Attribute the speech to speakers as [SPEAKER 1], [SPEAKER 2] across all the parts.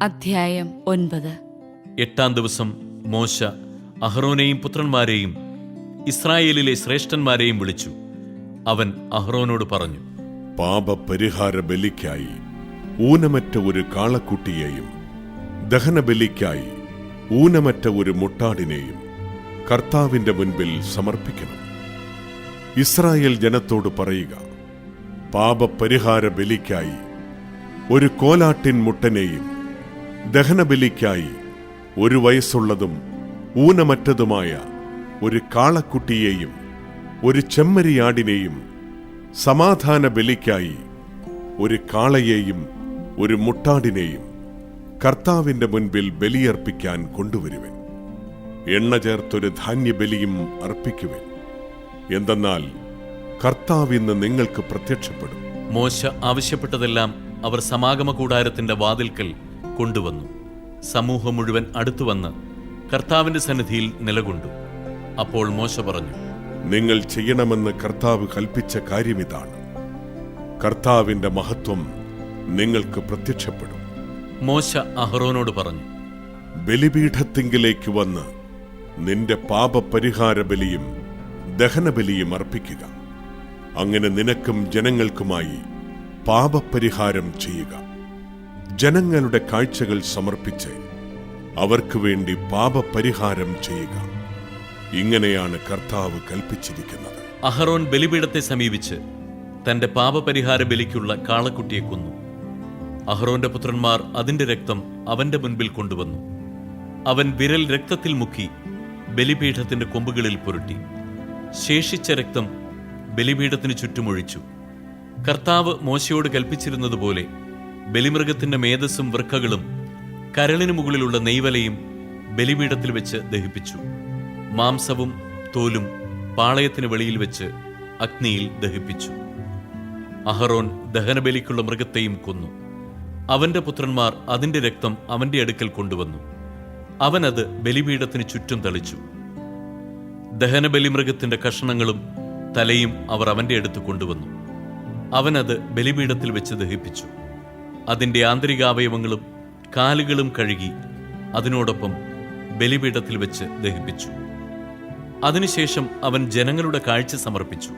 [SPEAKER 1] അധ്യായം 9.
[SPEAKER 2] 8-ാം ദിവസം മോശ അഹ്റോനെയും പുത്രന്മാരെയും ഇസ്രായേലിലെ ശ്രേഷ്ഠന്മാരെയും വിളിച്ചു. അവൻ അഹ്റോനോട് പറഞ്ഞു,
[SPEAKER 3] പാപപരിഹാര ബലിക്കായി ഊനമറ്റ ഒരു കാളക്കുട്ടിയെയും ദഹനബലിക്കായി ഊനമറ്റ ഒരു മുട്ടാടിനെയും കർത്താവിന്റെ മുൻപിൽ സമർപ്പിക്കണം. ഇസ്രായേൽ ജനത്തോട് പറയുക, പാപപരിഹാര ബലിക്കായി ഒരു കോലാട്ടിൻ മുട്ടനെയും ദഹനബലിക്കായി 1 വയസ്സുള്ളതും ഊനമറ്റതുമായ ഒരു കാളക്കുട്ടിയെയും ഒരു ചെമ്മരിയാടിനെയും, സമാധാന ബലിക്കായി ഒരു കാളയെയും ഒരു മുട്ടാടിനെയും കർത്താവിന്റെ മുൻപിൽ ബലിയർപ്പിക്കാൻ കൊണ്ടുവരുവൻ. എണ്ണ ചേർത്തൊരു ധാന്യബലിയും അർപ്പിക്കുവൻ. എന്തെന്നാൽ കർത്താവ് ഇന്ന് നിങ്ങൾക്ക് പ്രത്യക്ഷപ്പെടും.
[SPEAKER 2] മോശ ആവശ്യപ്പെട്ടതെല്ലാം അവർ സമാഗമ കൂടാരത്തിന്റെ വാതിൽക്കൽ കൊണ്ടുവന്നു. സമൂഹം മുഴുവൻ അടുത്തുവന്ന് കർത്താവിന്റെ സന്നിധിയിൽ നിലകൊണ്ടു. അപ്പോൾ മോശ പറഞ്ഞു,
[SPEAKER 3] നിങ്ങൾ ചെയ്യണമെന്ന് കർത്താവ് കൽപ്പിച്ച കാര്യമിതാണ്. കർത്താവിന്റെ മഹത്വം നിങ്ങൾക്ക് പ്രത്യക്ഷപ്പെടും.
[SPEAKER 2] മോശ അഹ്റോനോട് പറഞ്ഞു,
[SPEAKER 3] ബലിപീഠത്തിങ്കിലേക്ക് വന്ന് നിന്റെ പാപപരിഹാര ബലിയും ദഹനബലിയും അർപ്പിക്കുക. അങ്ങനെ നിനക്കും ജനങ്ങൾക്കുമായി പാപപരിഹാരം ചെയ്യുക. ജനങ്ങളുടെ കാഴ്ചകൾ സമർപ്പിച്ച് അവർക്ക് വേണ്ടി പാപപരിഹാരം ചെയ്യുക. ഇങ്ങനെയാണ് കർത്താവ് കൽപ്പിച്ചിരിക്കുന്നത്.
[SPEAKER 2] അഹ്റോൻ ബലിപീഠത്തെ സമീപിച്ച് തന്റെ പാപപരിഹാര ബലിക്കുള്ള കാളക്കുട്ടിയെ കൊന്നു. അഹ്റോന്റെ പുത്രന്മാർ അതിന്റെ രക്തം അവന്റെ മുൻപിൽ കൊണ്ടുവന്നു. അവൻ വിരൽ രക്തത്തിൽ മുക്കി ബലിപീഠത്തിന്റെ കൊമ്പുകളിൽ പുരട്ടി. ശേഷിച്ച രക്തം ബലിപീഠത്തിന് ചുറ്റുമൊഴിച്ചു. കർത്താവ് മോശയോട് കൽപ്പിച്ചിരുന്നതുപോലെ ബലിമൃഗത്തിന്റെ മേധസ്സും വൃക്കകളും കരളിനു മുകളിലുള്ള നെയ്വലയും ബലിപീഠത്തിൽ വെച്ച് ദഹിപ്പിച്ചു. മാംസവും തോലും പാളയത്തിന് വെളിയിൽ വെച്ച് അഗ്നിയിൽ ദഹിപ്പിച്ചു. അഹ്റോൻ ദഹനബലിക്കുള്ള മൃഗത്തെയും കൊന്നു. അവന്റെ പുത്രന്മാർ അതിന്റെ രക്തം അവന്റെ അടുക്കൽ കൊണ്ടുവന്നു. അവനത് ബലിപീഠത്തിന് ചുറ്റും തളിച്ചു. ദഹനബലിമൃഗത്തിന്റെ കഷണങ്ങളും തലയും അവർ അവന്റെ അടുത്ത് കൊണ്ടുവന്നു. അവനത് ബലിപീഠത്തിൽ വെച്ച് ദഹിപ്പിച്ചു. അതിന്റെ ആന്തരികാവയവങ്ങളും കാലുകളും കഴുകി അതിനോടൊപ്പം ബലിപീഠത്തിൽ വെച്ച് ദഹിപ്പിച്ചു. അതിനുശേഷം അവൻ ജനങ്ങളുടെ കാഴ്ച സമർപ്പിച്ചു.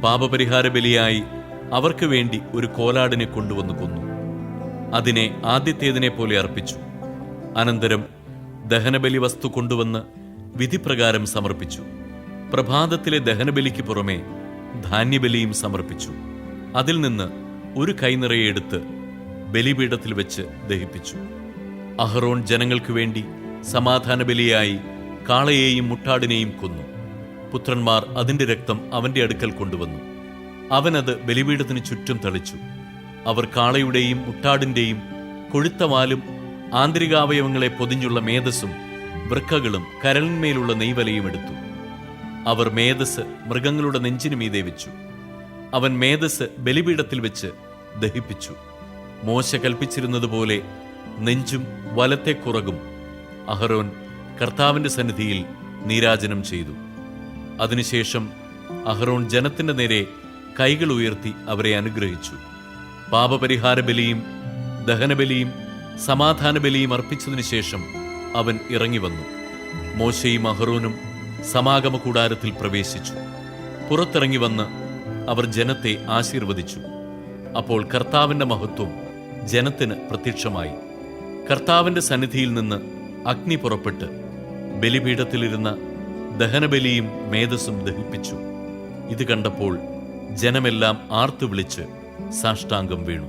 [SPEAKER 2] പാപപരിഹാര ബലിയായി അവർക്ക് വേണ്ടി ഒരു കോലാടിനെ കൊണ്ടുവന്നു കൊന്നു. അതിനെ ആദ്യത്തേതിനെ പോലെ അർപ്പിച്ചു. അനന്തരം ദഹനബലി വസ്തു കൊണ്ടുവന്ന് വിധിപ്രകാരം സമർപ്പിച്ചു. പ്രഭാതത്തിലെ ദഹനബലിക്ക് പുറമെ ധാന്യബലിയും സമർപ്പിച്ചു. അതിൽ നിന്ന് ഒരു കൈനിറയെ എടുത്ത് ബലിപീഠത്തിൽ വെച്ച് ദഹിപ്പിച്ചു. അഹ്റോൻ ജനങ്ങൾക്ക് വേണ്ടി സമാധാന ബലിയായി കാളയെയും മുട്ടാടിനെയും കൊന്നു. പുത്രന്മാർ അതിന്റെ രക്തം അവന്റെ അടുക്കൽ കൊണ്ടുവന്നു. അവനത് ബലിപീഠത്തിന് ചുറ്റും തളിച്ചു. അവർ കാളയുടെയും മുട്ടാടിന്റെയും കൊഴുത്ത വാലും ആന്തരികാവയവങ്ങളെ പൊതിഞ്ഞുള്ള മേധസ്സും വൃക്കകളും കരളിന്മേലുള്ള നെയ്വലയും എടുത്തു. അവർ മേധസ് മൃഗങ്ങളുടെ നെഞ്ചിനു മീതെ വെച്ചു. അവൻ മേധസ് ബലിപീഠത്തിൽ വെച്ച് ദഹിപ്പിച്ചു. മോശ കൽപ്പിച്ചിരുന്നതുപോലെ നെഞ്ചും വലത്തെ കുറകും അഹ്റോൻ കർത്താവിന്റെ സന്നിധിയിൽ നീരാജനം ചെയ്തു. അതിനുശേഷം അഹ്റോൻ ജനത്തിന്റെ നേരെ കൈകൾ ഉയർത്തി അവരെ അനുഗ്രഹിച്ചു. പാപപരിഹാര ബലിയും ദഹനബലിയും സമാധാന ബലിയും അർപ്പിച്ചതിനു ശേഷം അവൻ ഇറങ്ങി വന്നു. മോശയും അഹ്റോനും സമാഗമ കൂടാരത്തിൽ പ്രവേശിച്ചു. പുറത്തിറങ്ങി വന്ന് അവർ ജനത്തെ ആശീർവദിച്ചു. അപ്പോൾ കർത്താവിന്റെ മഹത്വം ജനത്തിന് പ്രത്യക്ഷമായി. കർത്താവിന്റെ സന്നിധിയിൽ നിന്ന് അഗ്നി പുറപ്പെട്ട് ബലിപീഠത്തിലിരുന്ന ദഹനബലിയും മേധസ്സും ദഹിപ്പിച്ചു. ഇത് കണ്ടപ്പോൾ ജനമെല്ലാം ആർത്തു വിളിച്ച് സാഷ്ടാംഗം വീണു.